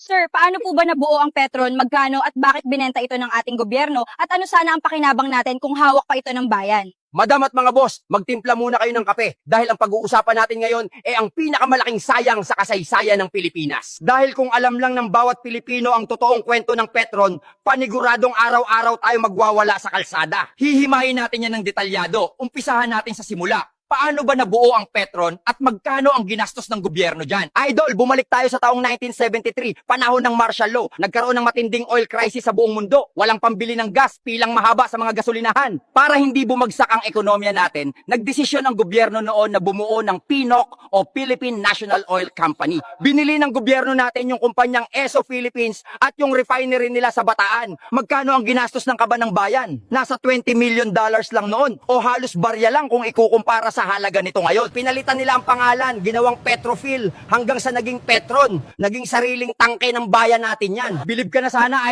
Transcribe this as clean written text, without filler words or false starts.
Sir, paano po ba nabuo ang Petron, magkano at bakit binenta ito ng ating gobyerno at ano sana ang pakinabang natin kung hawak pa ito ng bayan? Madam at mga boss, magtimpla muna kayo ng kape dahil ang pag-uusapan natin ngayon ay ang pinakamalaking sayang sa kasaysayan ng Pilipinas. Dahil kung alam lang ng bawat Pilipino ang totoong kwento ng Petron, paniguradong araw-araw tayo magwawala sa kalsada. Hihimayin natin yan ng detalyado. Umpisahan natin sa simula. Paano ba nabuo ang Petron at magkano ang ginastos ng gobyerno dyan? Idol, bumalik tayo sa taong 1973, panahon ng martial law. Nagkaroon ng matinding oil crisis sa buong mundo. Walang pambili ng gas, pilang mahaba sa mga gasolinahan. Para hindi bumagsak ang ekonomiya natin, nagdesisyon ang gobyerno noon na bumuo ng PNOC o Philippine National Oil Company. Binili ng gobyerno natin yung kumpanyang ESO Philippines at yung refinery nila sa Bataan. Magkano ang ginastos ng kaban ng bayan? Nasa $20 million lang noon o halos barya lang kung ikukumpara sa halaga nito ngayon. Pinalitan nila ang pangalan, ginawang Petrophil hanggang sa naging Petron. Naging sariling tangke ng bayan natin yan. Bilib ka na sana